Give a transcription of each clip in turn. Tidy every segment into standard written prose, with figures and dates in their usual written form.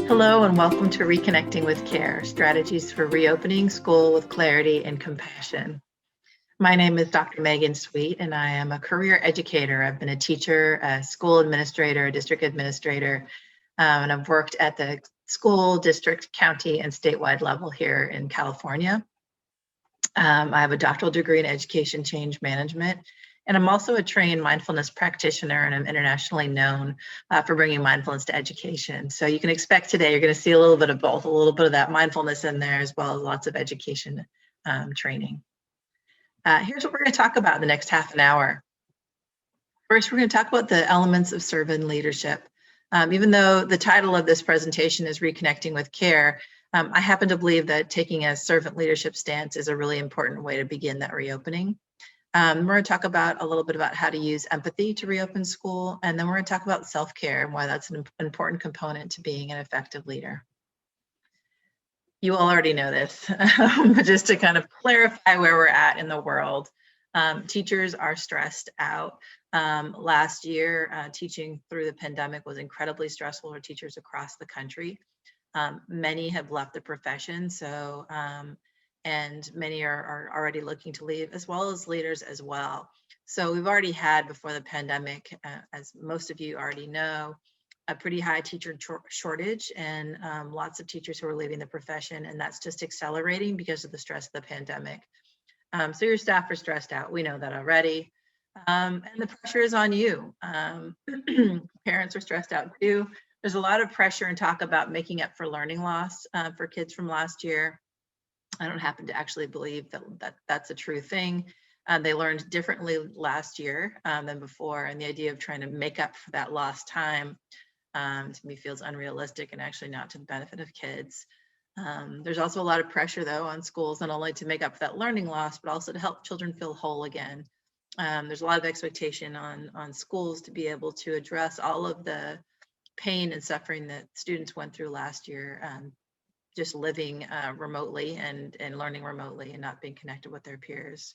Hello and welcome to Reconnecting with Care, Strategies for Reopening School with Clarity and Compassion. My name is Dr. Megan Sweet and I am a career educator. I've been a teacher, a school administrator, a district administrator, and I've worked at the school, district, county, and statewide level here in California. I have a doctoral degree in education change management, and I'm also a trained mindfulness practitioner, and I'm internationally known for bringing mindfulness to education. So you can expect today, you're going to see a little bit of both, a little bit of that mindfulness in there, as well as lots of education training. Here's what we're going to talk about in the next half an hour. First, we're going to talk about the elements of servant leadership. Even though the title of this presentation is Reconnecting with Care, I happen to believe that taking a servant leadership stance is a really important way to begin that reopening. We're going to talk about a little bit about how to use empathy to reopen school, and then we're going to talk about self-care and why that's an important component to being an effective leader. You all already know this, but just to kind of clarify where we're at in the world, teachers are stressed out. Last year, teaching through the pandemic was incredibly stressful for teachers across the country. Many have left the profession, and many are already looking to leave, as well as leaders as well. So we've already had, before the pandemic, as most of you already know, a pretty high teacher shortage and lots of teachers who are leaving the profession, and that's just accelerating because of the stress of the pandemic. So your staff are stressed out. We know that already. And the pressure is on you. Parents are stressed out too. There's a lot of pressure and talk about making up for learning loss for kids from last year. I don't happen to actually believe that's a true thing. They learned differently last year than before, and the idea of trying to make up for that lost time to me feels unrealistic and actually not to the benefit of kids. There's also a lot of pressure, though, on schools, not only to make up for that learning loss, but also to help children feel whole again. There's a lot of expectation on schools to be able to address all of the pain and suffering that students went through last year, just living remotely and learning remotely and not being connected with their peers.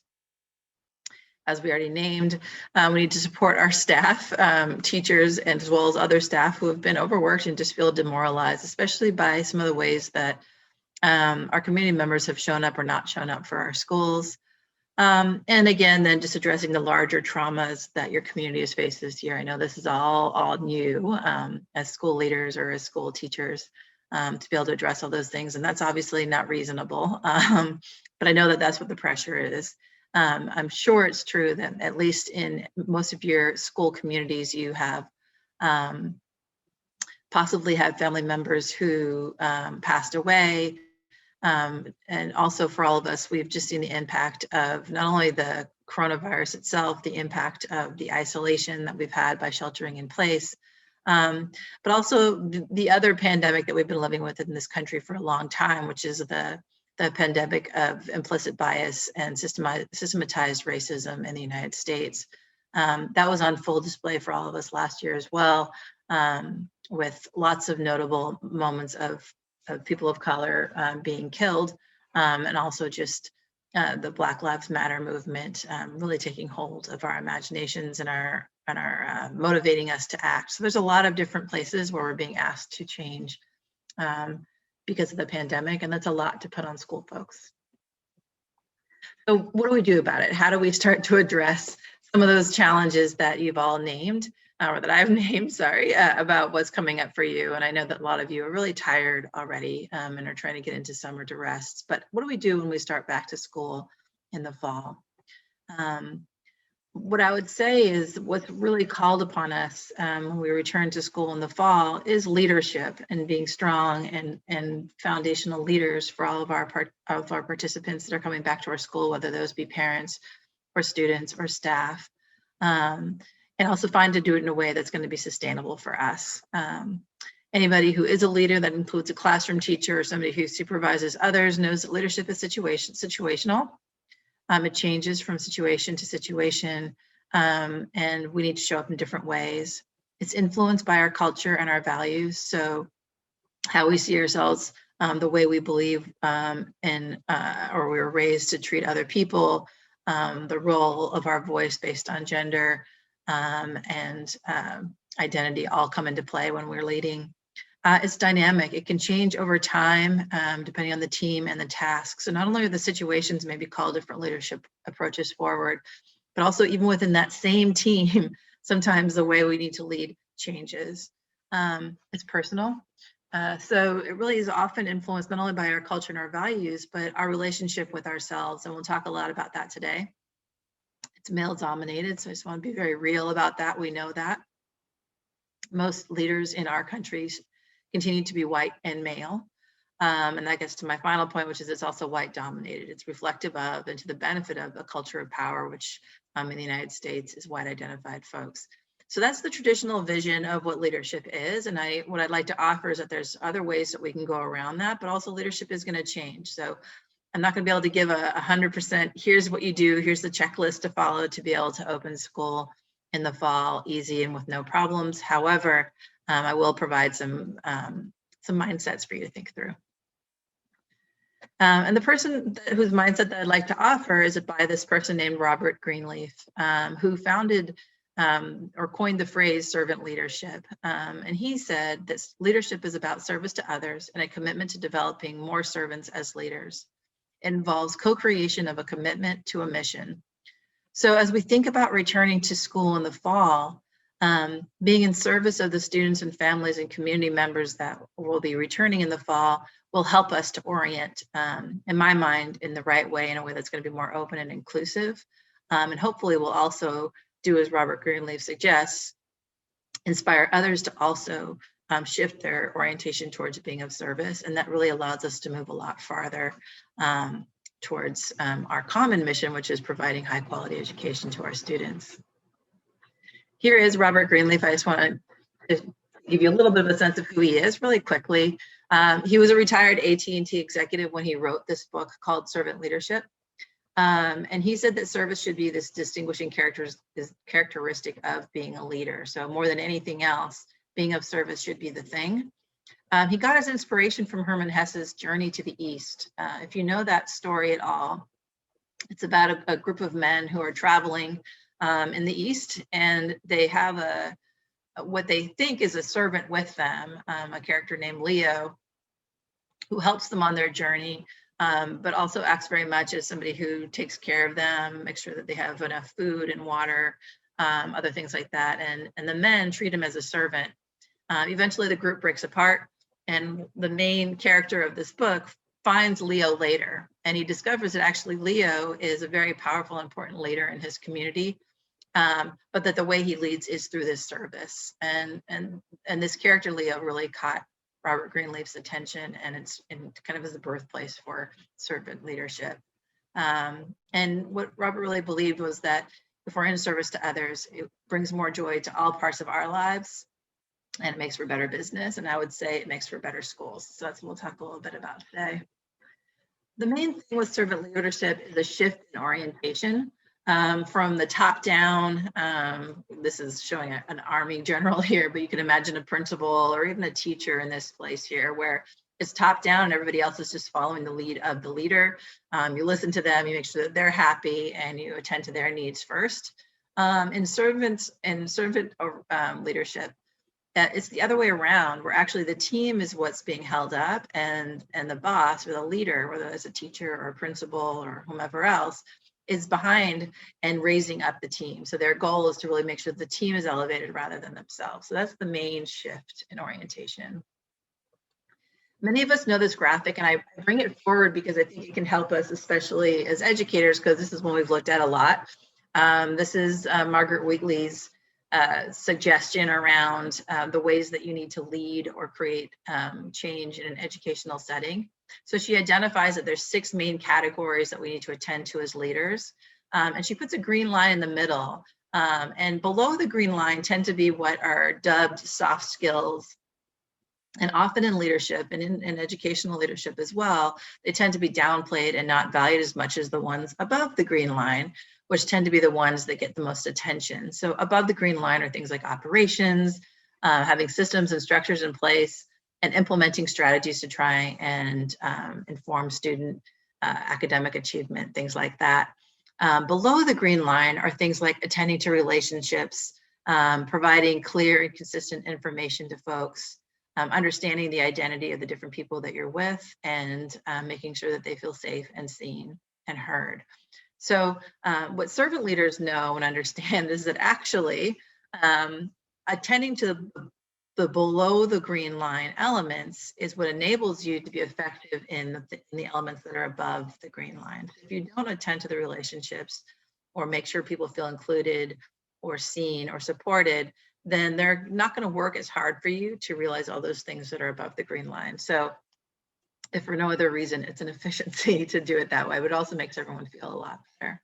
As we already named, we need to support our staff, teachers, and as well as other staff who have been overworked and just feel demoralized, especially by some of the ways that our community members have shown up or not shown up for our schools. And again, then just addressing the larger traumas that your community has faced this year. I know this is all new as school leaders or as school teachers to be able to address all those things. And that's obviously not reasonable, but I know that that's what the pressure is. I'm sure it's true that at least in most of your school communities, you have possibly had family members who passed away. And also for all of us, we've just seen the impact of not only the coronavirus itself, the impact of the isolation that we've had by sheltering in place, but also the other pandemic that we've been living with in this country for a long time, which is the pandemic of implicit bias and systematized racism in the United States. That was on full display for all of us last year as well, with lots of notable moments of people of color being killed, and also just the Black Lives Matter movement really taking hold of our imaginations and are motivating us to act. So there's a lot of different places where we're being asked to change because of the pandemic, and that's a lot to put on school folks. So what do we do about it? How do we start to address some of those challenges that you've all named, or that I've named, sorry, about what's coming up for you? And I know that a lot of you are really tired already and are trying to get into summer to rest, but what do we do when we start back to school in the fall? What I would say is what's really called upon us when we return to school in the fall is leadership and being strong and foundational leaders for all of our participants that are coming back to our school, whether those be parents or students or staff, and also find to do it in a way that's going to be sustainable for us. Anybody who is a leader, that includes a classroom teacher or somebody who supervises others, knows that leadership is situational. It changes from situation to situation, and we need to show up in different ways. It's influenced by our culture and our values. So how we see ourselves, the way we believe or we were raised to treat other people, the role of our voice based on gender and identity all come into play when we're leading. It's dynamic. It can change over time, depending on the team and the task. So not only are the situations maybe call different leadership approaches forward, but also even within that same team, sometimes the way we need to lead changes. It's personal. So it really is often influenced not only by our culture and our values, but our relationship with ourselves. And we'll talk a lot about that today. It's male dominated, so I just want to be very real about that. We know that. Most leaders in our countries continue to be white and male. And that gets to my final point, which is it's also white dominated. It's reflective of and to the benefit of a culture of power, which in the United States is white identified folks. So that's the traditional vision of what leadership is. And what I'd like to offer is that there's other ways that we can go around that, but also leadership is going to change. So I'm not going to be able to give 100%, here's what you do, here's the checklist to follow to be able to open school in the fall easy and with no problems. However, I will provide some mindsets for you to think through. And the person whose mindset that I'd like to offer is by this person named Robert Greenleaf, who founded or coined the phrase servant leadership. And he said that leadership is about service to others and a commitment to developing more servants as leaders. It involves co-creation of a commitment to a mission. So as we think about returning to school in the fall, being in service of the students and families and community members that will be returning in the fall will help us to orient, in my mind, in the right way, in a way that's going to be more open and inclusive. And hopefully will also do as Robert Greenleaf suggests, inspire others to also shift their orientation towards being of service. And that really allows us to move a lot farther towards our common mission, which is providing high quality education to our students. Here is Robert Greenleaf. I just want to give you a little bit of a sense of who he is really quickly. He was a retired AT&T executive when he wrote this book called Servant Leadership. And he said that service should be this distinguishing characteristic of being a leader. So more than anything else, being of service should be the thing. He got his inspiration from Hermann Hesse's Journey to the East. If you know that story at all, it's about a group of men who are traveling in the East, and they have what they think is a servant with them, a character named Leo, who helps them on their journey, but also acts very much as somebody who takes care of them, makes sure that they have enough food and water, other things like that. And the men treat him as a servant. Eventually the group breaks apart, and the main character of this book finds Leo later, and he discovers that actually Leo is a very powerful, important leader in his community, but that the way he leads is through this service. And this character Leo really caught Robert Greenleaf's attention, and it's kind of as the birthplace for servant leadership. And what Robert really believed was that if we're in service to others, it brings more joy to all parts of our lives, and it makes for better business. And I would say it makes for better schools. So that's what we'll talk a little bit about today. The main thing with servant leadership is a shift in orientation from the top down. This is showing an Army general here, but you can imagine a principal or even a teacher in this place here, where it's top down and everybody else is just following the lead of the leader. You listen to them, you make sure that they're happy, and you attend to their needs first. In servant leadership, it's the other way around, where actually the team is what's being held up, and the boss or the leader, whether it's a teacher or a principal or whomever else, is behind and raising up the team. So their goal is to really make sure the team is elevated rather than themselves. So that's the main shift in orientation. Many of us know this graphic, and I bring it forward because I think it can help us, especially as educators, because this is one we've looked at a lot. This is Margaret Wheatley's suggestion around the ways that you need to lead or create change in an educational setting. So she identifies that there's 6 main categories that we need to attend to as leaders. And she puts a green line in the middle. And below the green line tend to be what are dubbed soft skills. And often in leadership and in educational leadership as well, they tend to be downplayed and not valued as much as the ones above the green line, which tend to be the ones that get the most attention. So above the green line are things like operations, having systems and structures in place, and implementing strategies to try and inform student academic achievement, things like that. Below the green line are things like attending to relationships, providing clear and consistent information to folks, understanding the identity of the different people that you're with, and making sure that they feel safe and seen and heard. So what servant leaders know and understand is that actually attending to the below the green line elements is what enables you to be effective in the elements that are above the green line. If you don't attend to the relationships or make sure people feel included or seen or supported, then they're not going to work as hard for you to realize all those things that are above the green line. So if for no other reason, it's an efficiency to do it that way, but it also makes everyone feel a lot better.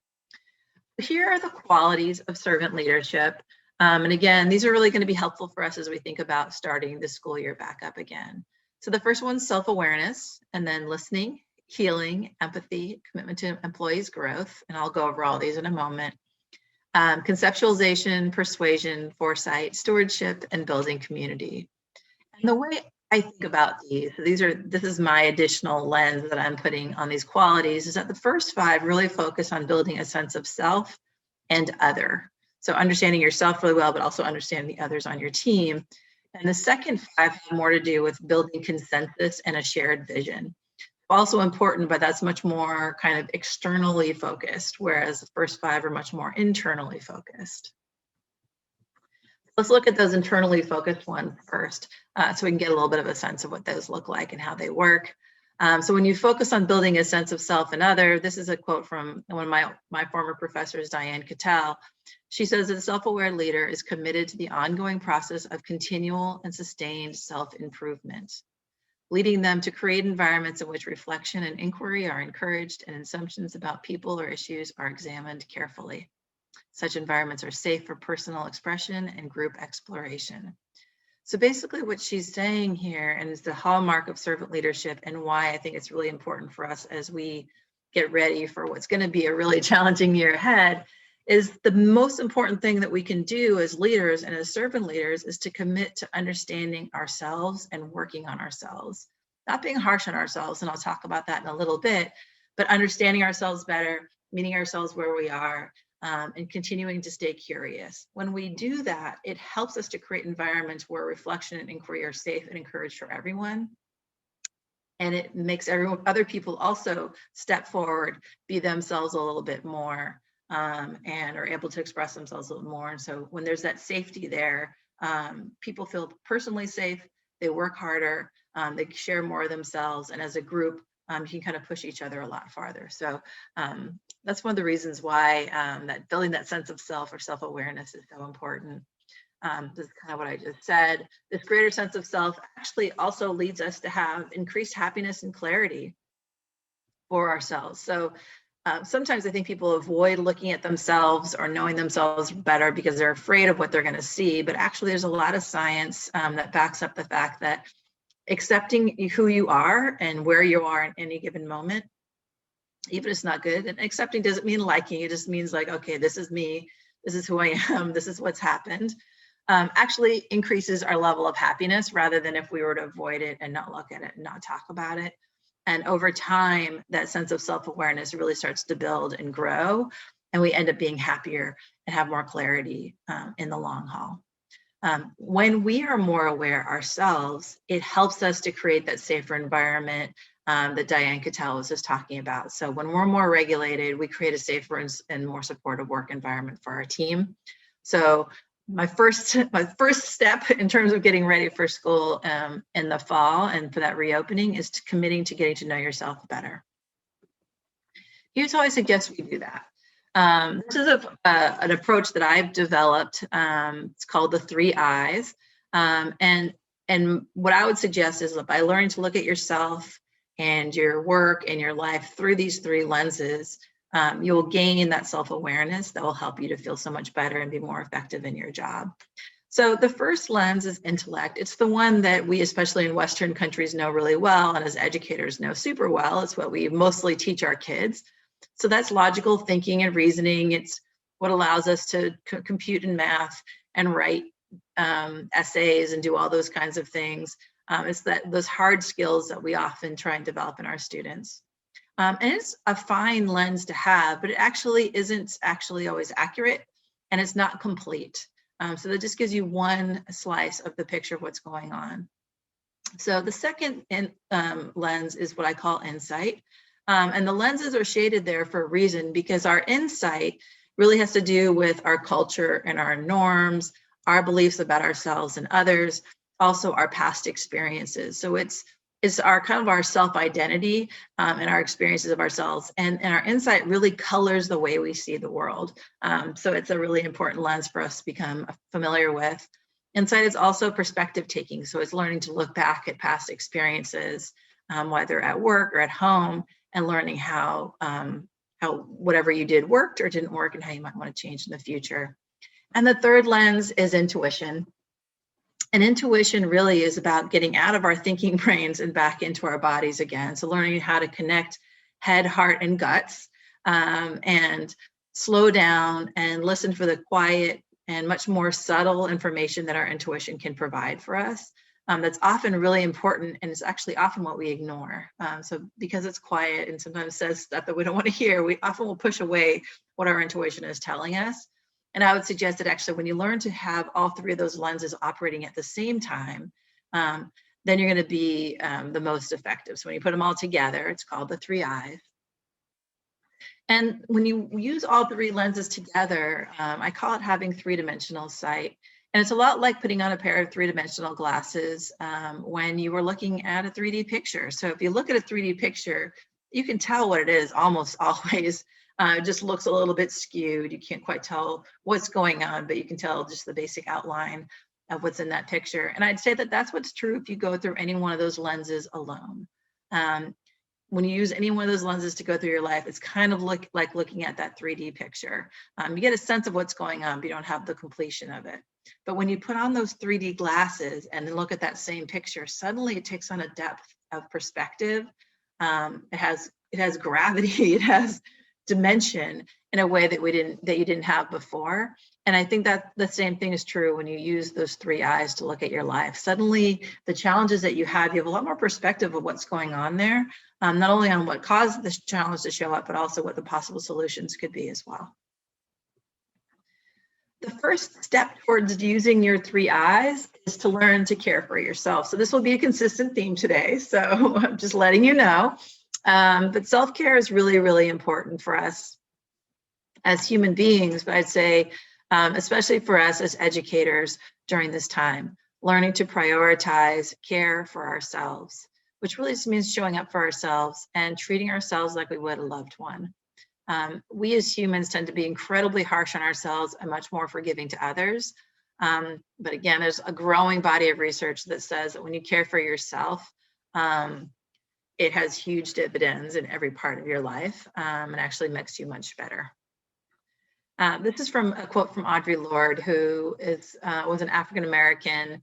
Here are the qualities of servant leadership. And again, these are really going to be helpful for us as we think about starting the school year back up again. So the first one's self-awareness, and then listening, healing, empathy, commitment to employees' growth. And I'll go over all these in a moment. Conceptualization, persuasion, foresight, stewardship, and building community. And the way I think about these is my additional lens that I'm putting on these qualities, is that the first 5 really focus on building a sense of self and other. So understanding yourself really well, but also understanding the others on your team. And the second 5 have more to do with building consensus and a shared vision. Also important, but that's much more kind of externally focused, whereas the first 5 are much more internally focused. Let's look at those internally focused ones first, so we can get a little bit of a sense of what those look like and how they work. So when you focus on building a sense of self and other, this is a quote from one of my former professors, Diane Cattell. She says that a self-aware leader is committed to the ongoing process of continual and sustained self-improvement, leading them to create environments in which reflection and inquiry are encouraged and assumptions about people or issues are examined carefully. Such environments are safe for personal expression and group exploration. So basically what she's saying here, and is the hallmark of servant leadership, and why I think it's really important for us as we get ready for what's going to be a really challenging year ahead, is the most important thing that we can do as leaders and as servant leaders is to commit to understanding ourselves and working on ourselves. Not being harsh on ourselves, and I'll talk about that in a little bit, but understanding ourselves better, meeting ourselves where we are, and continuing to stay curious. When we do that, it helps us to create environments where reflection and inquiry are safe and encouraged for everyone. And it makes other people also step forward, be themselves a little bit more, and are able to express themselves a little more. And so when there's that safety there, people feel personally safe, they work harder, they share more of themselves, and as a group, you can kind of push each other a lot farther. So that's one of the reasons why that building that sense of self or self-awareness is so important. This is kind of what I just said. This greater sense of self actually also leads us to have increased happiness and clarity for ourselves. So sometimes I think people avoid looking at themselves or knowing themselves better because they're afraid of what they're going to see. But actually, there's a lot of science that backs up the fact that accepting who you are and where you are in any given moment, even if it's not good, and accepting doesn't mean liking, it just means like, okay, this is me, this is who I am, this is what's happened, actually increases our level of happiness rather than if we were to avoid it and not look at it and not talk about it. And over time, that sense of self-awareness really starts to build and grow, and we end up being happier and have more clarity in the long haul. When we are more aware ourselves, it helps us to create that safer environment that Diane Cattell was just talking about. So when we're more regulated, we create a safer and more supportive work environment for our team. So my first step in terms of getting ready for school in the fall and for that reopening is committing to getting to know yourself better. Here's how I suggest we do that. This is an approach that I've developed. It's called the 3 I's. And what I would suggest is that by learning to look at yourself and your work and your life through these 3 lenses, you'll gain that self-awareness that will help you to feel so much better and be more effective in your job. So the first lens is intellect. It's the one that we, especially in Western countries, know really well, and as educators know super well. It's what we mostly teach our kids. So that's logical thinking and reasoning. It's what allows us to compute in math and write essays and do all those kinds of things. It's those hard skills that we often try and develop in our students. And it's a fine lens to have, but it actually isn't always accurate, and it's not complete. So that just gives you one slice of the picture of what's going on. So the second lens is what I call insight. And the lenses are shaded there for a reason, because our insight really has to do with our culture and our norms, our beliefs about ourselves and others, also our past experiences. So it's our kind of our self-identity and our experiences of ourselves. And our insight really colors the way we see the world. So it's a really important lens for us to become familiar with. Insight is also perspective taking. So it's learning to look back at past experiences, whether at work or at home, and learning how whatever you did worked or didn't work and how you might want to change in the future. And the third lens is intuition. And intuition really is about getting out of our thinking brains and back into our bodies again. So learning how to connect head, heart, and guts, and slow down and listen for the quiet and much more subtle information that our intuition can provide for us. That's often really important, and it's actually often what we ignore. So because it's quiet and sometimes says stuff that we don't want to hear, we often will push away what our intuition is telling us. And I would suggest that actually when you learn to have all three of those lenses operating at the same time, then you're going to be the most effective. So when you put them all together, it's called the 3 I's. And when you use all three lenses together, I call it having three-dimensional sight. And it's a lot like putting on a pair of three-dimensional glasses when you were looking at a 3D picture. So if you look at a 3D picture, you can tell what it is almost always. It just looks a little bit skewed. You can't quite tell what's going on, but you can tell just the basic outline of what's in that picture. And I'd say that that's what's true if you go through any one of those lenses alone. When you use any one of those lenses to go through your life, it's kind of like looking at that 3D picture. You get a sense of what's going on, but you don't have the completion of it. But when you put on those 3D glasses and then look at that same picture, suddenly it takes on a depth of perspective. It has gravity, it has dimension in a way that you didn't have before. And I think that the same thing is true when you use those 3 eyes to look at your life. Suddenly, the challenges that you have a lot more perspective of what's going on there, not only on what caused this challenge to show up, but also what the possible solutions could be as well. The first step towards using your 3 eyes is to learn to care for yourself. So this will be a consistent theme today. So I'm just letting you know. But self-care is really, really important for us as human beings, but I'd say especially for us as educators during this time, learning to prioritize care for ourselves, which really just means showing up for ourselves and treating ourselves like we would a loved one. We as humans tend to be incredibly harsh on ourselves and much more forgiving to others. But again, there's a growing body of research that says that when you care for yourself, it has huge dividends in every part of your life and actually makes you much better. This is from a quote from Audre Lorde, who was an African-American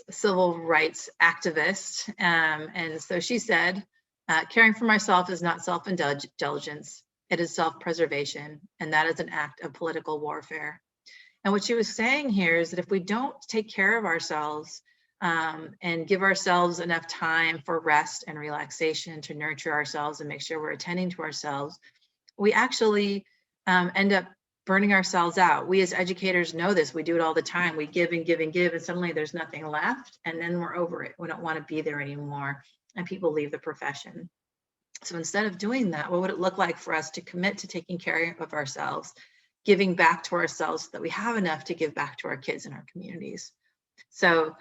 civil rights activist. And so she said, caring for myself is not self-indulgence, it is self-preservation, and that is an act of political warfare. And what she was saying here is that if we don't take care of ourselves and give ourselves enough time for rest and relaxation to nurture ourselves and make sure we're attending to ourselves, we actually end up burning ourselves out. We as educators know this. We do it all the time. We give and give and give, and suddenly there's nothing left, and then we're over it. We don't want to be there anymore, and people leave the profession. So instead of doing that, what would it look like for us to commit to taking care of ourselves, giving back to ourselves so that we have enough to give back to our kids and our communities? So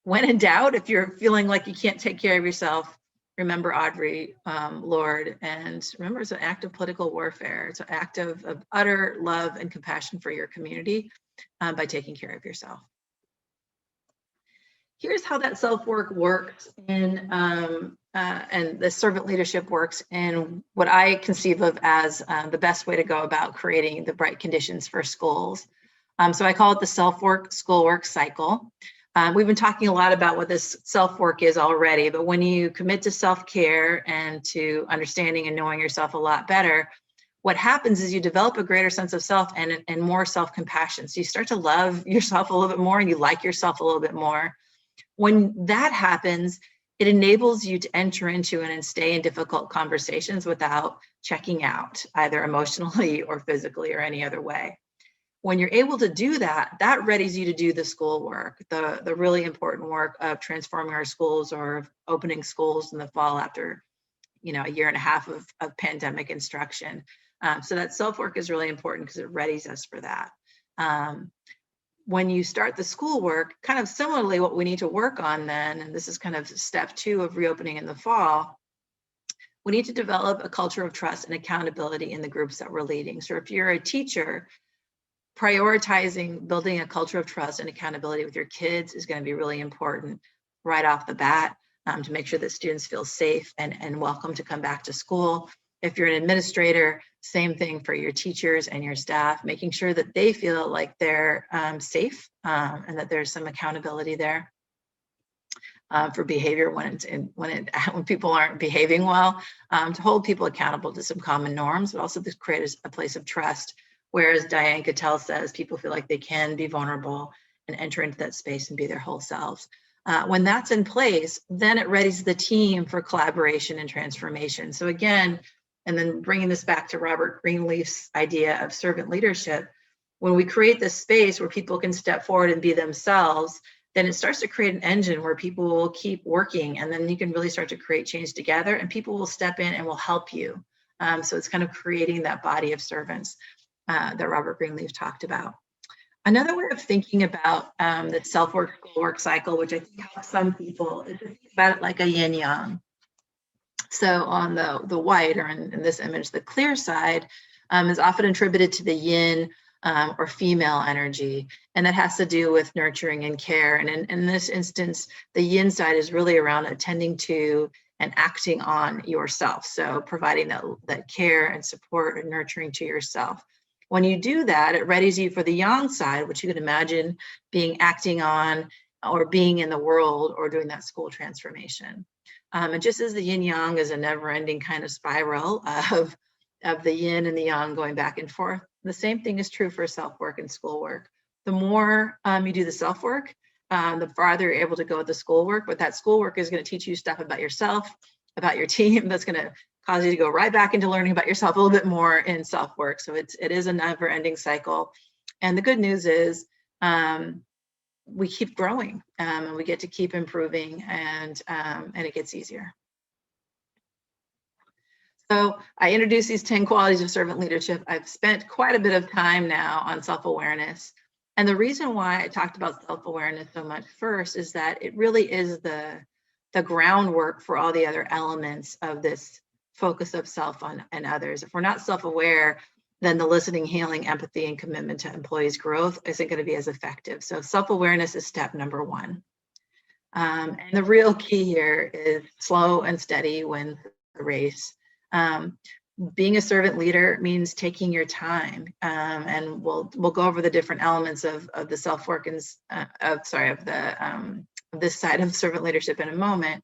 when in doubt, if you're feeling like you can't take care of yourself, remember Audre Lorde, and remember it's an act of political warfare. It's an act of utter love and compassion for your community by taking care of yourself. Here's how that self-work works and the servant leadership works in what I conceive of as the best way to go about creating the bright conditions for schools. So I call it the self-work schoolwork cycle. We've been talking a lot about what this self-work is already, but when you commit to self-care and to understanding and knowing yourself a lot better, what happens is you develop a greater sense of self and more self-compassion. So you start to love yourself a little bit more and you like yourself a little bit more. When that happens, it enables you to enter into and stay in difficult conversations without checking out, either emotionally or physically or any other way. When you're able to do that, that readies you to do the school work, the really important work of transforming our schools or of opening schools in the fall after, a year and a half of pandemic instruction. So that self-work is really important because it readies us for that. When you start the schoolwork, kind of similarly, what we need to work on then, and this is kind of step 2 of reopening in the fall, we need to develop a culture of trust and accountability in the groups that we're leading. So if you're a teacher, prioritizing building a culture of trust and accountability with your kids is going to be really important right off the bat, to make sure that students feel safe and welcome to come back to school. If you're an administrator, same thing for your teachers and your staff, making sure that they feel like they're safe and that there's some accountability there for behavior when people aren't behaving well, to hold people accountable to some common norms, but also to create a place of trust. Whereas Diane Cattell says people feel like they can be vulnerable and enter into that space and be their whole selves. When that's in place, then it readies the team for collaboration and transformation. So again, and then bringing this back to Robert Greenleaf's idea of servant leadership, when we create this space where people can step forward and be themselves, then it starts to create an engine where people will keep working, and then you can really start to create change together, and people will step in and will help you. So it's kind of creating that body of servants that Robert Greenleaf talked about. Another way of thinking about the self-work schoolwork cycle, which I think helps some people, is to think about it like a yin yang. So on the white, or in this image, the clear side is often attributed to the yin or female energy, and that has to do with nurturing and care. And in this instance, the yin side is really around attending to and acting on yourself. So providing that care and support and nurturing to yourself. When you do that, it readies you for the yang side, which you can imagine being acting on or being in the world or doing that school transformation. And just as the yin yang is a never-ending kind of spiral of the yin and the yang going back and forth, the same thing is true for self-work and schoolwork. The more you do the self-work, the farther you're able to go with the schoolwork, but that schoolwork is going to teach you stuff about yourself, about your team, that's going to cause you to go right back into learning about yourself a little bit more in self-work. So it is a never-ending cycle. And the good news is we keep growing and we get to keep improving, and it gets easier. So I introduced these 10 qualities of servant leadership. I've spent quite a bit of time now on self-awareness. And the reason why I talked about self-awareness so much first is that it really is the groundwork for all the other elements of this focus of self on and others. If we're not self-aware, then the listening, healing, empathy, and commitment to employees' growth isn't going to be as effective. So self-awareness is step number 1. And the real key here is slow and steady wins the race. Being a servant leader means taking your time, and we'll go over the different elements of the self-work and this side of servant leadership in a moment.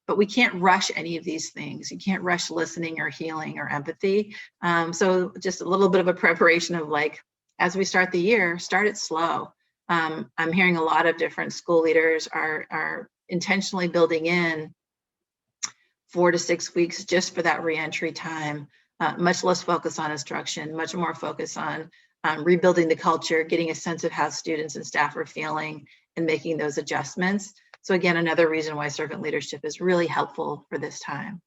But we can't rush any of these things. You can't rush listening or healing or empathy. So just a little bit of a preparation of, like, as we start the year, start it slow. I'm hearing a lot of different school leaders are intentionally building in 4 to 6 weeks just for that reentry time, much less focus on instruction, much more focus on rebuilding the culture, getting a sense of how students and staff are feeling, and making those adjustments. So again, another reason why servant leadership is really helpful for this time.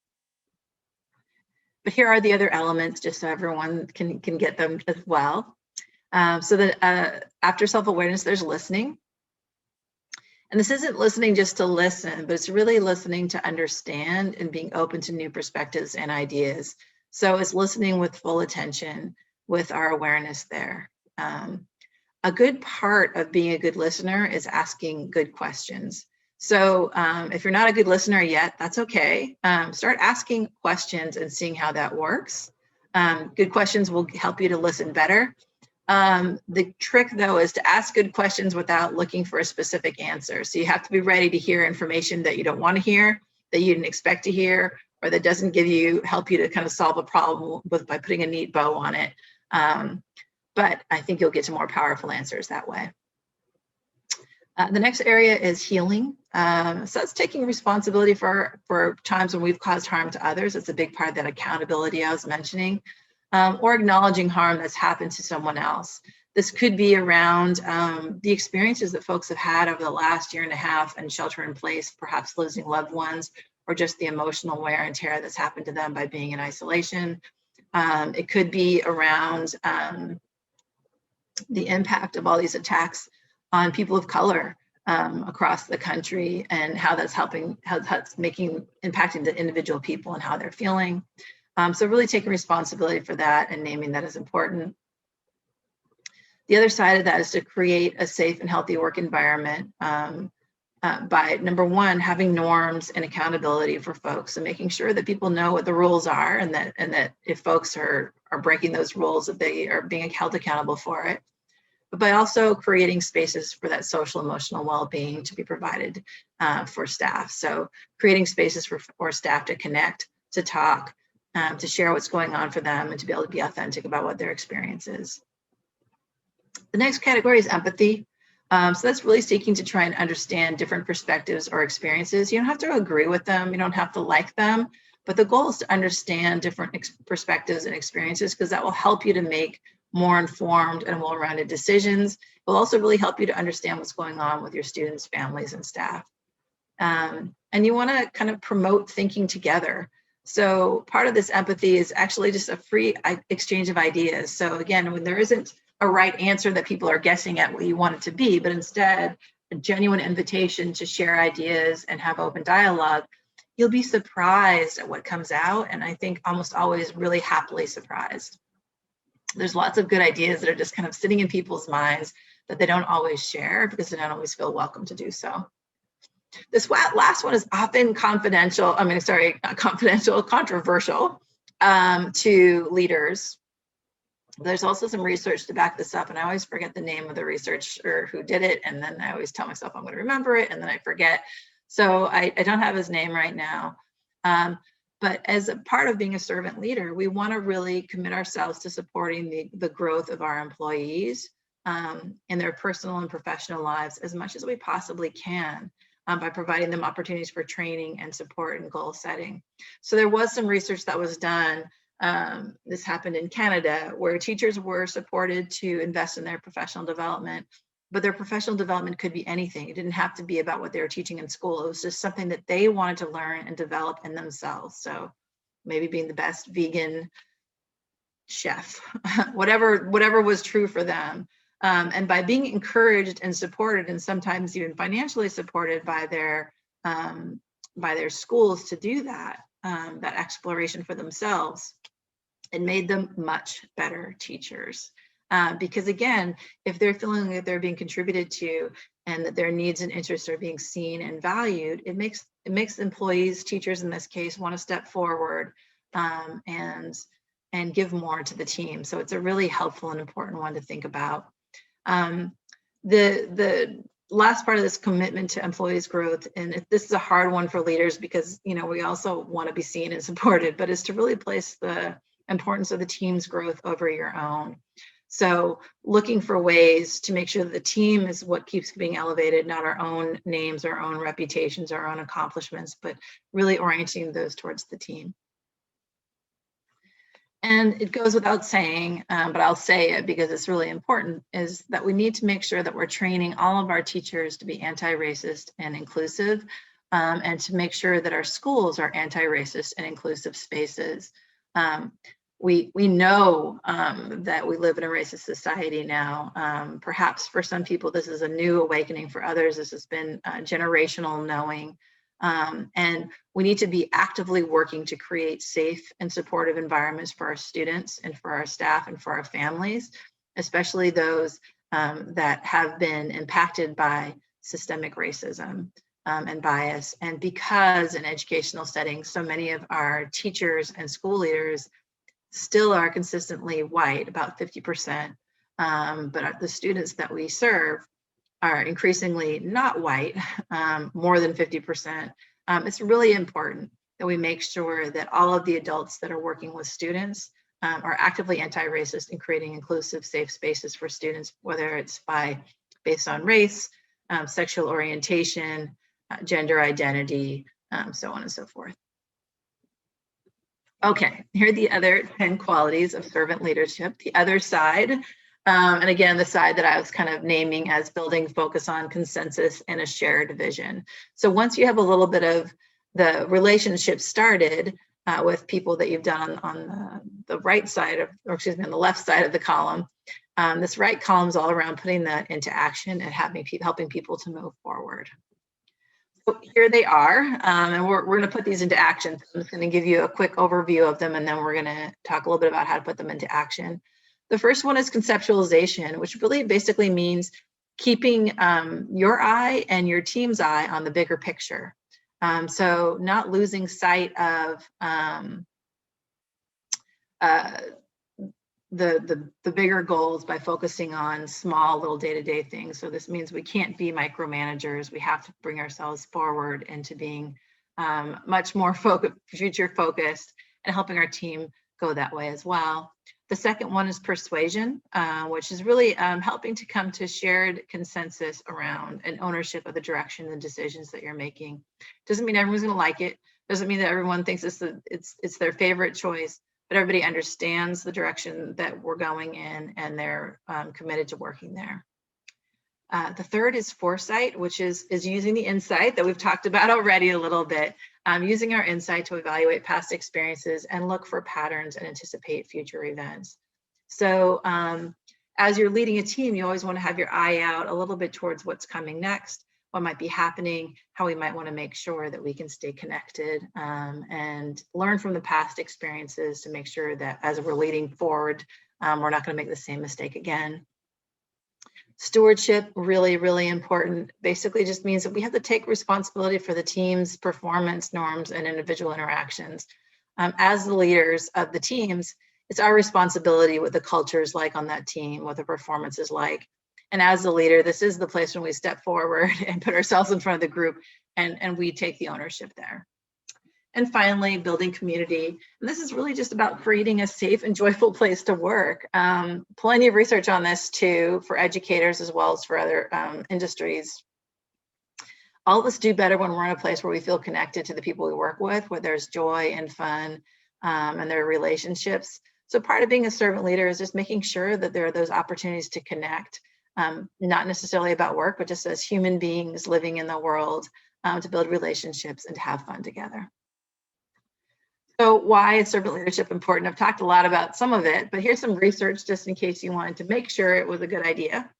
But here are the other elements, just so everyone can get them as well. So that after self-awareness, there's listening. And this isn't listening just to listen, but it's really listening to understand and being open to new perspectives and ideas. So it's listening with full attention, with our awareness there. A good part of being a good listener is asking good questions. So if you're not a good listener yet, that's okay. Start asking questions and seeing how that works. Good questions will help you to listen better. The trick, though, is to ask good questions without looking for a specific answer. So you have to be ready to hear information that you don't want to hear, that you didn't expect to hear, or that doesn't help you to kind of solve a problem by putting a neat bow on it. But I think you'll get to more powerful answers that way. The next area is healing. So it's taking responsibility for times when we've caused harm to others. It's a big part of that accountability I was mentioning. or acknowledging harm that's happened to someone else. This could be around the experiences that folks have had over the last year and a half and shelter in place, perhaps losing loved ones, or just the emotional wear and tear that's happened to them by being in isolation. It could be around the impact of all these attacks on people of color across the country, and how that's impacting the individual people and how they're feeling. So really taking responsibility for that and naming that as important. The other side of that is to create a safe and healthy work environment by, number one, having norms and accountability for folks, and making sure that people know what the rules are, and that if folks are breaking those rules, that they are being held accountable for it. But by also creating spaces for that social emotional well-being to be provided for staff. So creating spaces for staff to connect, to talk, to share what's going on for them, and to be able to be authentic about what their experience is. The next category is empathy. So that's really seeking to try and understand different perspectives or experiences. You don't have to agree with them, you don't have to like them, but the goal is to understand different perspectives and experiences, because that will help you to make more informed and well-rounded decisions. It will also really help you to understand what's going on with your students, families, and staff. And you want to kind of promote thinking together. So part of this empathy is actually just a free exchange of ideas. So again, when there isn't a right answer that people are guessing at what you want it to be, but instead a genuine invitation to share ideas and have open dialogue, you'll be surprised at what comes out. And I think almost always really happily surprised. There's lots of good ideas that are just kind of sitting in people's minds that they don't always share because they don't always feel welcome to do so. This last one is often controversial to leaders. There's also some research to back this up, and I always forget the name of the researcher who did it, and then I always tell myself I'm going to remember it, and then I forget. So I don't have his name right now. But as a part of being a servant leader, we want to really commit ourselves to supporting the growth of our employees in their personal and professional lives as much as we possibly can, by providing them opportunities for training and support and goal setting. So there was some research that was done. This happened in Canada, where teachers were supported to invest in their professional development, but their professional development could be anything. It didn't have to be about what they were teaching in school. It was just something that they wanted to learn and develop in themselves. So maybe being the best vegan chef, whatever was true for them. And by being encouraged and supported, and sometimes even financially supported by their schools to do that, that exploration for themselves, it made them much better teachers. Because again, if they're feeling that they're being contributed to and that their needs and interests are being seen and valued, it makes employees, teachers in this case, want to step forward and give more to the team. So it's a really helpful and important one to think about. The last part of this commitment to employees' growth, and this is a hard one for leaders because we also want to be seen and supported, but is to really place the importance of the team's growth over your own. So looking for ways to make sure that the team is what keeps being elevated, not our own names, our own reputations, our own accomplishments, but really orienting those towards the team. And it goes without saying, but I'll say it because it's really important, is that we need to make sure that we're training all of our teachers to be anti-racist and inclusive, and to make sure that our schools are anti-racist and inclusive spaces. We know that we live in a racist society now. Perhaps for some people, this is a new awakening. For others, this has been generational knowing. And we need to be actively working to create safe and supportive environments for our students and for our staff and for our families, especially those that have been impacted by systemic racism and bias. And because in educational settings, so many of our teachers and school leaders still are consistently white, about 50%, but the students that we serve are increasingly not white, more than 50%. It's really important that we make sure that all of the adults that are working with students are actively anti-racist and creating inclusive, safe spaces for students, whether it's based on race, sexual orientation, gender identity, so on and so forth. Okay, here are the other 10 qualities of servant leadership. The other side, and again, the side that I was kind of naming as building focus on consensus and a shared vision. So once you have a little bit of the relationship started with people that you've done on the right side of, or excuse me, on the left side of the column, this right column is all around putting that into action and helping people to move forward. So here they are, and we're going to put these into action. So I'm just going to give you a quick overview of them, and then we're going to talk a little bit about how to put them into action. The first one is conceptualization, which really basically means keeping your eye and your team's eye on the bigger picture. So not losing sight of the bigger goals by focusing on small little day-to-day things. So this means we can't be micromanagers. We have to bring ourselves forward into being much more future focused and helping our team go that way as well. The second one is persuasion, which is really helping to come to shared consensus around and ownership of the direction and decisions that you're making. Doesn't mean everyone's going to like it. Doesn't mean that everyone thinks it's their favorite choice, but everybody understands the direction that we're going in, and they're committed to working there. The third is foresight, which is using the insight that we've talked about already a little bit, using our insight to evaluate past experiences and look for patterns and anticipate future events. So as you're leading a team, you always want to have your eye out a little bit towards what's coming next, what might be happening, how we might want to make sure that we can stay connected and learn from the past experiences to make sure that as we're leading forward, we're not going to make the same mistake again. Stewardship, really, really important. Basically just means that we have to take responsibility for the team's performance norms and individual interactions. As the leaders of the teams, it's our responsibility what the culture is like on that team, what the performance is like. And as the leader, this is the place when we step forward and put ourselves in front of the group and we take the ownership there. And finally, building community. And this is really just about creating a safe and joyful place to work. Plenty of research on this too, for educators as well as for other industries. All of us do better when we're in a place where we feel connected to the people we work with, where there's joy and fun and there are relationships. So part of being a servant leader is just making sure that there are those opportunities to connect, not necessarily about work, but just as human beings living in the world to build relationships and to have fun together. So why is servant leadership important? I've talked a lot about some of it, but here's some research just in case you wanted to make sure it was a good idea.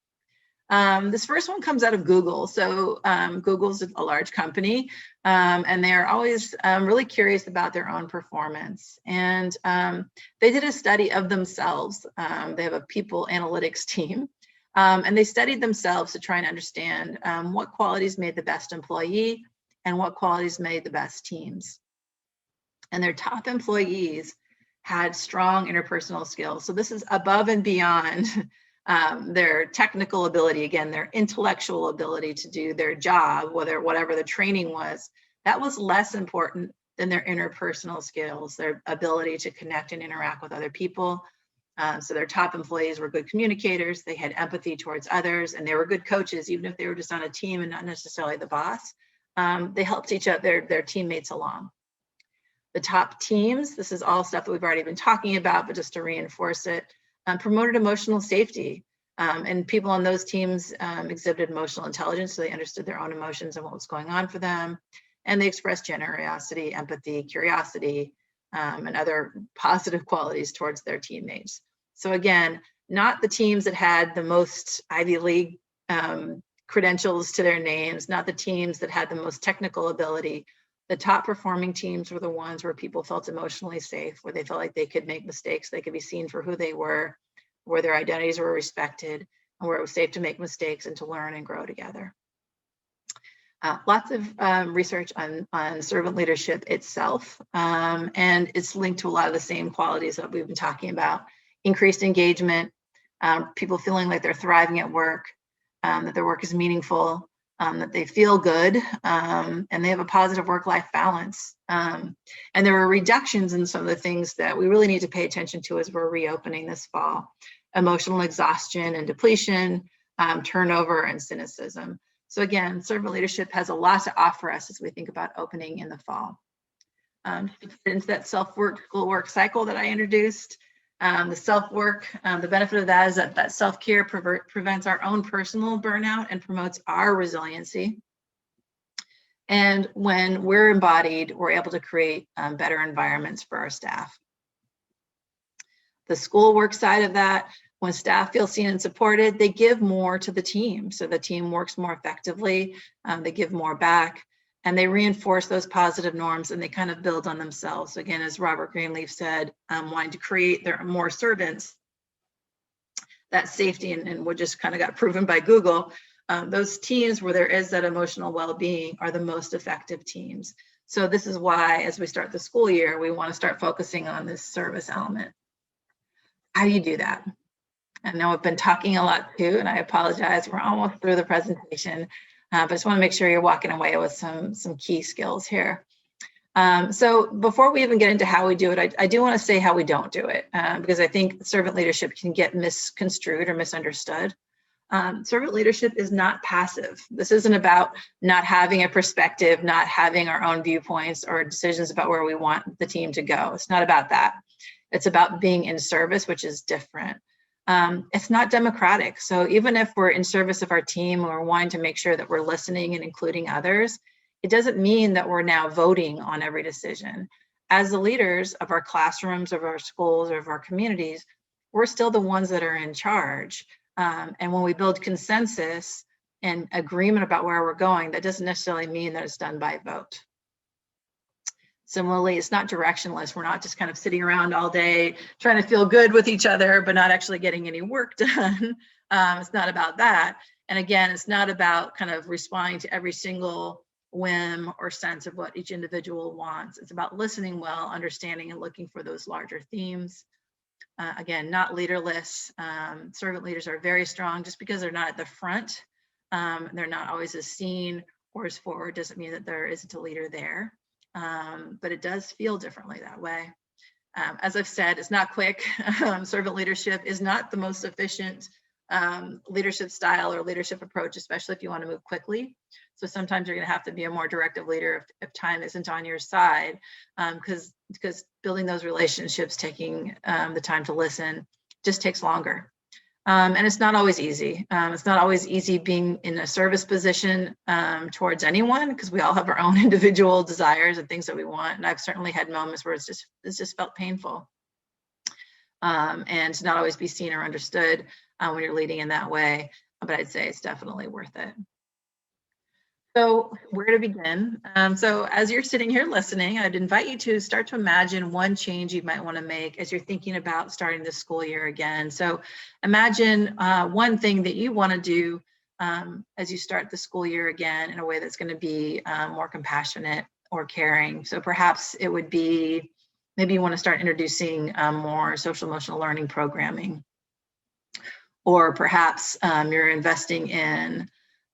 This first one comes out of Google. So Google's a large company, and they're always really curious about their own performance. And they did a study of themselves. They have a people analytics team, and they studied themselves to try and understand what qualities made the best employee and what qualities made the best teams. And their top employees had strong interpersonal skills. So this is above and beyond their technical ability, again, their intellectual ability to do their job, whatever the training was. That was less important than their interpersonal skills, their ability to connect and interact with other people. So their top employees were good communicators, they had empathy towards others, and they were good coaches, even if they were just on a team and not necessarily the boss. They helped each other, their teammates along. The top teams, this is all stuff that we've already been talking about, but just to reinforce it, promoted emotional safety. And people on those teams exhibited emotional intelligence, so they understood their own emotions and what was going on for them. And they expressed generosity, empathy, curiosity, and other positive qualities towards their teammates. So again, not the teams that had the most Ivy League credentials to their names, not the teams that had the most technical ability. The top performing teams were the ones where people felt emotionally safe, where they felt like they could make mistakes, they could be seen for who they were, where their identities were respected, and where it was safe to make mistakes and to learn and grow together. Lots of research on servant leadership itself, and it's linked to a lot of the same qualities that we've been talking about. Increased engagement, people feeling like they're thriving at work, that their work is meaningful, that they feel good, and they have a positive work-life balance. And there were reductions in some of the things that we really need to pay attention to as we're reopening this fall. Emotional exhaustion and depletion, turnover and cynicism. So again, servant leadership has a lot to offer us as we think about opening in the fall. into that self-work, school-work cycle that I introduced. The self-work, the benefit of that is that self-care prevents our own personal burnout and promotes our resiliency. And when we're embodied, we're able to create better environments for our staff. The schoolwork side of that, when staff feel seen and supported, they give more to the team. So the team works more effectively, they give more back, and they reinforce those positive norms, and they kind of build on themselves. So again, as Robert Greenleaf said, wanting to create their more servants, that safety and what just kind of got proven by Google, those teams where there is that emotional well-being are the most effective teams. So this is why, as we start the school year, we want to start focusing on this service element. How do you do that? I know I've been talking a lot too, and I apologize. We're almost through the presentation, but I just want to make sure you're walking away with some key skills here. So before we even get into how we do it, I do want to say how we don't do it, because I think servant leadership can get misconstrued or misunderstood. Servant leadership is not passive. This isn't about not having a perspective, not having our own viewpoints or decisions about where we want the team to go. It's not about that. It's about being in service, which is different. It's not democratic. So even if we're in service of our team and we're wanting to make sure that we're listening and including others, it doesn't mean that we're now voting on every decision. As the leaders of our classrooms, of our schools, or of our communities, we're still the ones that are in charge. And when we build consensus and agreement about where we're going, that doesn't necessarily mean that it's done by vote. Similarly, it's not directionless. We're not just kind of sitting around all day trying to feel good with each other, but not actually getting any work done. It's not about that. And again, it's not about kind of responding to every single whim or sense of what each individual wants. It's about listening well, understanding, and looking for those larger themes. Again, not leaderless. Servant leaders are very strong. Just because they're not at the front, they're not always as seen or as forward, doesn't mean that there isn't a leader there. But it does feel differently that way. As I've said, it's not quick. Servant leadership is not the most efficient leadership style or leadership approach, especially if you want to move quickly. So sometimes you're going to have to be a more directive leader if time isn't on your side, because building those relationships, taking the time to listen, just takes longer. And it's not always easy. It's not always easy being in a service position towards anyone, because we all have our own individual desires and things that we want. And I've certainly had moments where it's just felt painful. And to not always be seen or understood when you're leading in that way. But I'd say it's definitely worth it. So where to begin? So as you're sitting here listening, I'd invite you to start to imagine one change you might want to make as you're thinking about starting the school year again. So imagine one thing that you want to do as you start the school year again in a way that's going to be more compassionate or caring. So perhaps it would be, maybe you want to start introducing more social emotional learning programming. Or perhaps you're investing in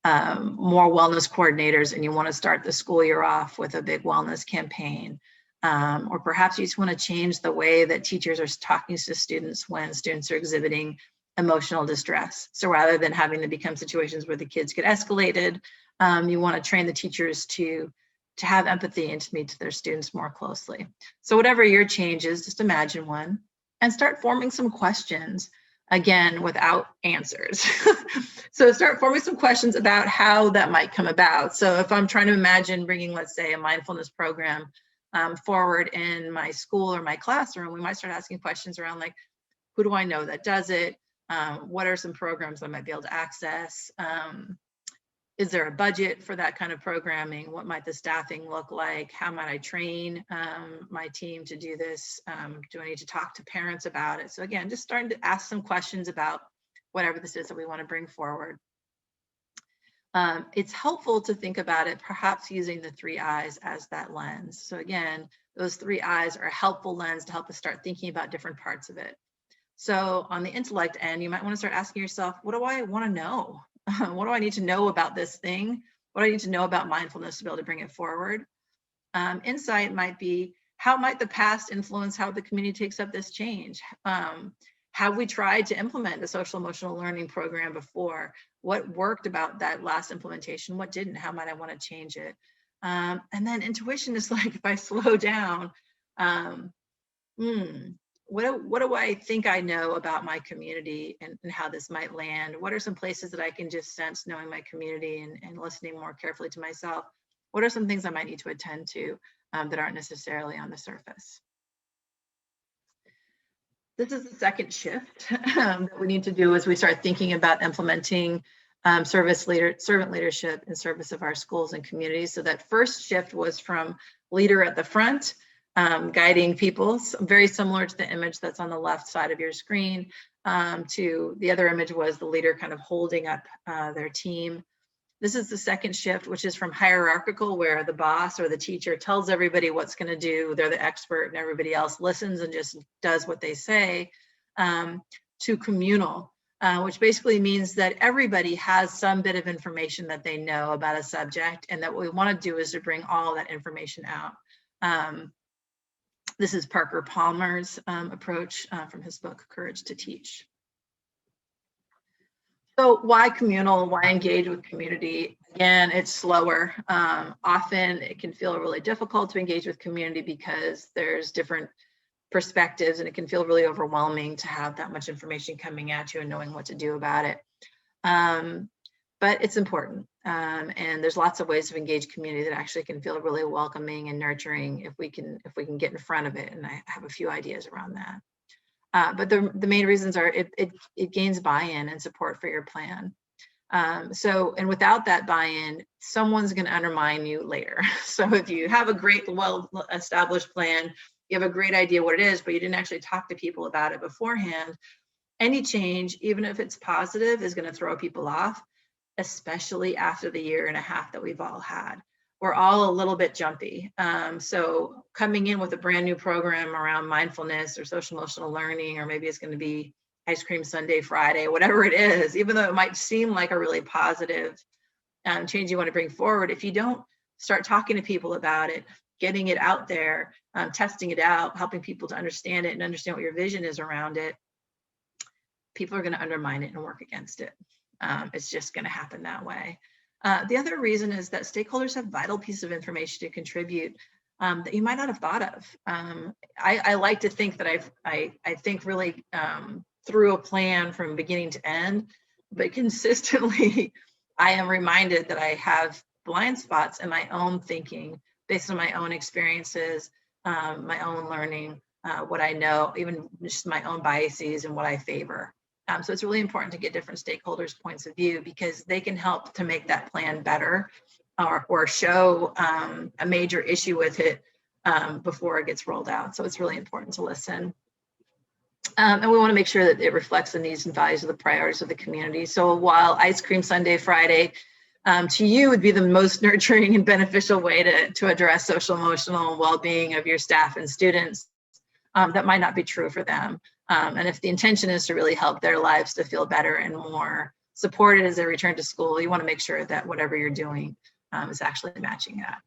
more wellness coordinators and you want to start the school year off with a big wellness campaign. Or perhaps you just want to change the way that teachers are talking to students when students are exhibiting emotional distress. So rather than having to become situations where the kids get escalated, you want to train the teachers to have empathy and to meet their students more closely. So whatever your change is, just imagine one and start forming some questions. Again, without answers. So start forming some questions about how that might come about. So if I'm trying to imagine bringing, let's say, a mindfulness program forward in my school or my classroom, we might start asking questions around like, who do I know that does it? What are some programs I might be able to access? Is there a budget for that kind of programming? What might the staffing look like? How might I train my team to do this? Do I need to talk to parents about it? So again, just starting to ask some questions about whatever this is that we want to bring forward. It's helpful to think about it perhaps using the 3 I's as that lens. So again, those 3 I's are a helpful lens to help us start thinking about different parts of it. So on the intellect end, you might want to start asking yourself, what do I want to know? What do I need to know about this thing? What do I need to know about mindfulness to be able to bring it forward? Insight might be, how might the past influence how the community takes up this change? Have we tried to implement a social emotional learning program before? What worked about that last implementation? What didn't? How might I want to change it? And then intuition is like, if I slow down, what do I think I know about my community and how this might land? What are some places that I can just sense knowing my community and listening more carefully to myself? What are some things I might need to attend to that aren't necessarily on the surface? This is the second shift that we need to do as we start thinking about implementing servant leadership in service of our schools and communities. So that first shift was from leader at the front, guiding people, very similar to the image that's on the left side of your screen, to the other image was the leader kind of holding up their team. This is the second shift, which is from hierarchical, where the boss or the teacher tells everybody what's going to do. They're the expert and everybody else listens and just does what they say, to communal, which basically means that everybody has some bit of information that they know about a subject, and that what we want to do is to bring all that information out. This is Parker Palmer's approach from his book, Courage to Teach. So why communal? Why engage with community? Again, it's slower. Often it can feel really difficult to engage with community because there's different perspectives, and it can feel really overwhelming to have that much information coming at you and knowing what to do about it. But it's important. And there's lots of ways to engage community that actually can feel really welcoming and nurturing if we can get in front of it. And I have a few ideas around that. But the main reasons are it gains buy-in and support for your plan. And without that buy-in, someone's going to undermine you later. So if you have a great, well-established plan, you have a great idea what it is, but you didn't actually talk to people about it beforehand, any change, even if it's positive, is going to throw people off, especially after the year and a half that we've all had. We're all a little bit jumpy. So coming in with a brand new program around mindfulness or social emotional learning, or maybe it's going to be ice cream Sunday, Friday, whatever it is, even though it might seem like a really positive change you want to bring forward, if you don't start talking to people about it, getting it out there, testing it out, helping people to understand it and understand what your vision is around it, people are going to undermine it and work against it. It's just going to happen that way. The other reason is that stakeholders have vital pieces of information to contribute that you might not have thought of. I like to think that I think really through a plan from beginning to end, but consistently I am reminded that I have blind spots in my own thinking based on my own experiences, my own learning, what I know, even just my own biases and what I favor. So it's really important to get different stakeholders' points of view, because they can help to make that plan better or show a major issue with it before it gets rolled out. So it's really important to listen. And we want to make sure that it reflects the needs and values of the priorities of the community. So while Ice Cream Sunday, Friday to you would be the most nurturing and beneficial way to address social, emotional well-being of your staff and students, that might not be true for them. And if the intention is to really help their lives to feel better and more supported as they return to school, you want to make sure that whatever you're doing is actually matching that.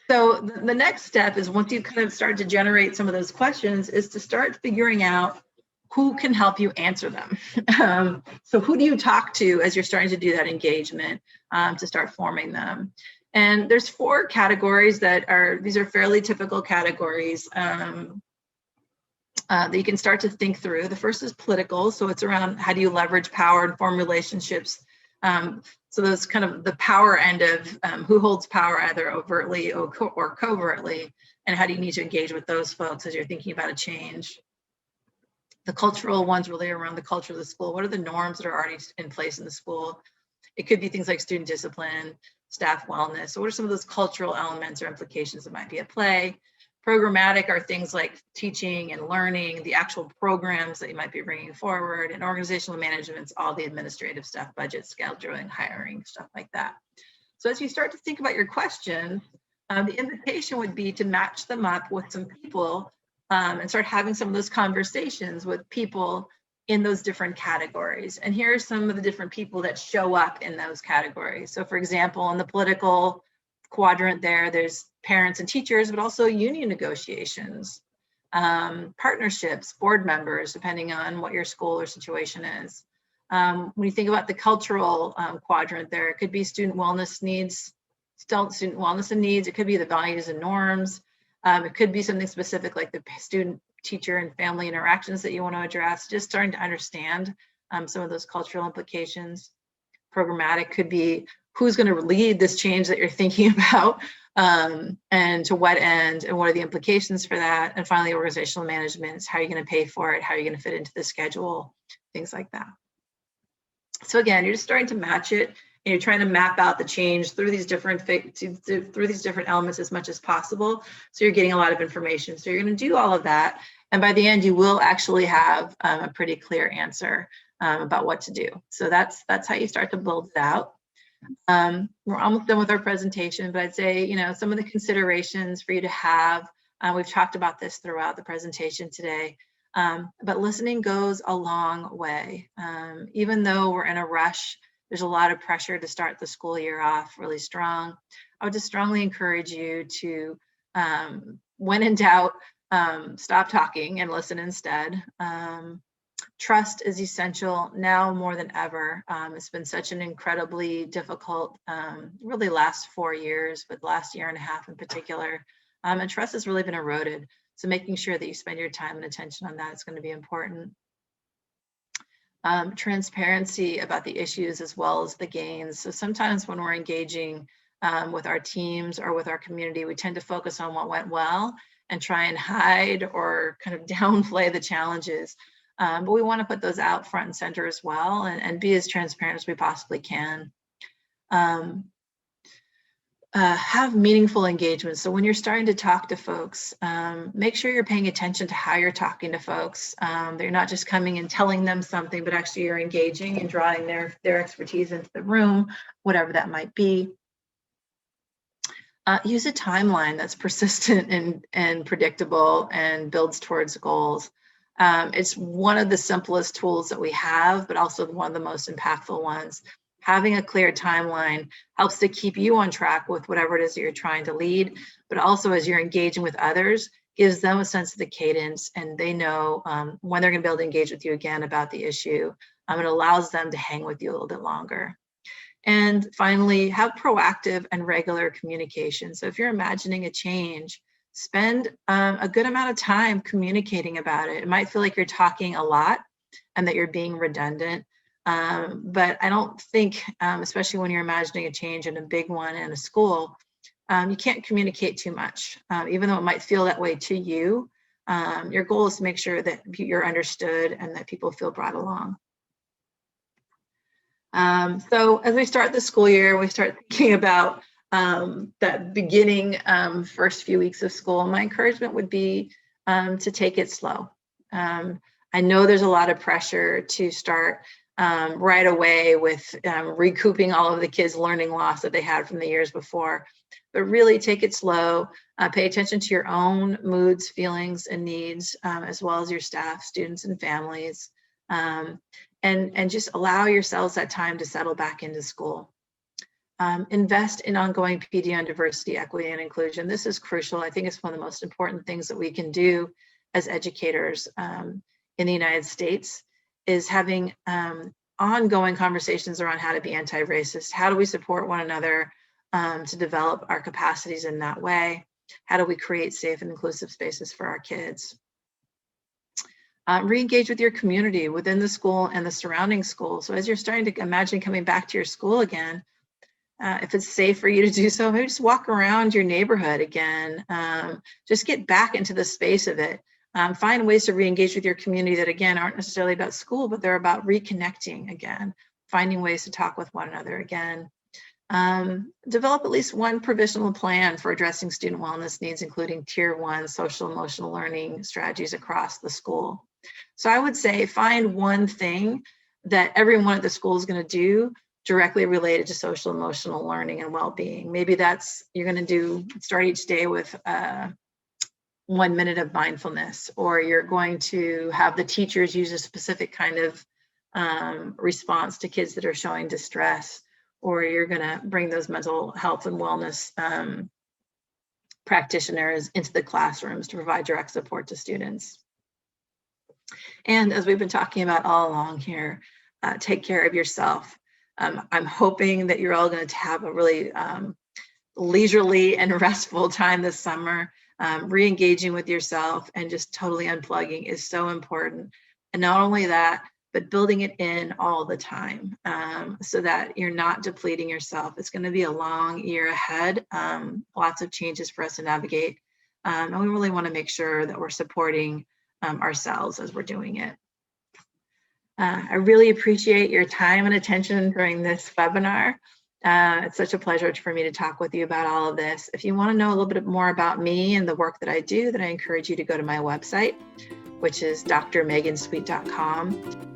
So the next step is, once you kind of start to generate some of those questions, is to start figuring out who can help you answer them. So who do you talk to as you're starting to do that engagement to start forming them? And there's 4 categories these are fairly typical categories that you can start to think through. The first is political. So it's around how do you leverage power and form relationships. So those kind of the power end of who holds power either overtly or covertly, and how do you need to engage with those folks as you're thinking about a change. The cultural ones really around the culture of the school. What are the norms that are already in place in the school? It could be things like student discipline, staff wellness. So what are some of those cultural elements or implications that might be at play? Programmatic are things like teaching and learning, the actual programs that you might be bringing forward, and organizational management's all the administrative stuff, budget, scheduling, hiring, stuff like that. So as you start to think about your question, the invitation would be to match them up with some people and start having some of those conversations with people in those different categories. And here are some of the different people that show up in those categories. So for example, in the political quadrant there's parents and teachers, but also union negotiations, partnerships, board members, depending on what your school or situation is, When you think about the cultural quadrant there, it could be student wellness needs, student wellness and needs. It could be the values and norms. It could be something specific like the student, teacher, and family interactions that you want to address, just starting to understand some of those cultural implications. Programmatic could be who's going to lead this change that you're thinking about, and to what end, and what are the implications for that. And finally, organizational management is how you're going to pay for it, how you're going to fit into the schedule, things like that. So again, you're just starting to match it, and you're trying to map out the change through these different elements as much as possible. So you're getting a lot of information. So you're going to do all of that, and by the end, you will actually have a pretty clear answer about what to do. So that's how you start to build it out. We're almost done with our presentation, but I'd say, some of the considerations for you to have, we've talked about this throughout the presentation today, but listening goes a long way. Even though we're in a rush, there's a lot of pressure to start the school year off really strong. I would just strongly encourage you to, when in doubt, stop talking and listen instead. Trust is essential now more than ever. It's been such an incredibly difficult, really last 4 years, but last year and a half in particular. And trust has really been eroded. So making sure that you spend your time and attention on that is going to be important. Transparency about the issues as well as the gains. So sometimes when we're engaging with our teams or with our community, we tend to focus on what went well and try and hide or kind of downplay the challenges. But we want to put those out front and center as well, and be as transparent as we possibly can. Have meaningful engagement. So when you're starting to talk to folks, make sure you're paying attention to how you're talking to folks. That you're not just coming and telling them something, but actually you're engaging and drawing their expertise into the room, whatever that might be. Use a timeline that's persistent and predictable and builds towards goals. It's one of the simplest tools that we have, but also one of the most impactful ones. Having a clear timeline helps to keep you on track with whatever it is that you're trying to lead, but also as you're engaging with others, gives them a sense of the cadence, and they know when they're going to be able to engage with you again about the issue. It allows them to hang with you a little bit longer. And finally, have proactive and regular communication. So if you're imagining a change, spend a good amount of time communicating about it. It might feel like you're talking a lot and that you're being redundant, but I don't think, especially when you're imagining a change and a big one in a school, you can't communicate too much. Even though it might feel that way to you, your goal is to make sure that you're understood and that people feel brought along. So as we start the school year, we start thinking about that beginning first few weeks of school. My encouragement would be to take it slow. I know there's a lot of pressure to start right away with recouping all of the kids' learning loss that they had from the years before, but really take it slow. Pay attention to your own moods, feelings, and needs, as well as your staff, students, and families. And just allow yourselves that time to settle back into school. Invest in ongoing PD on diversity, equity, and inclusion. This is crucial. I think it's one of the most important things that we can do as educators in the United States, is having ongoing conversations around how to be anti-racist. How do we support one another to develop our capacities in that way? How do we create safe and inclusive spaces for our kids? Re-engage with your community within the school and the surrounding school. So as you're starting to imagine coming back to your school again, if it's safe for you to do so, maybe just walk around your neighborhood again. Just get back into the space of it. Find ways to re-engage with your community that, again, aren't necessarily about school, but they're about reconnecting again, finding ways to talk with one another again. Develop at least one provisional plan for addressing student wellness needs, including Tier 1 social emotional learning strategies across the school. So I would say find one thing that everyone at the school is going to do directly related to social emotional learning and well-being. Maybe that's, you're going to start each day with 1 minute of mindfulness, or you're going to have the teachers use a specific kind of response to kids that are showing distress, or you're going to bring those mental health and wellness practitioners into the classrooms to provide direct support to students. And as we've been talking about all along here, take care of yourself. I'm hoping that you're all going to have a really leisurely and restful time this summer. Re-engaging with yourself and just totally unplugging is so important. And not only that, but building it in all the time so that you're not depleting yourself. It's going to be a long year ahead, lots of changes for us to navigate. And we really want to make sure that we're supporting ourselves as we're doing it. I really appreciate your time and attention during this webinar. It's such a pleasure for me to talk with you about all of this. If you want to know a little bit more about me and the work that I do, then I encourage you to go to my website, which is drmegansweet.com.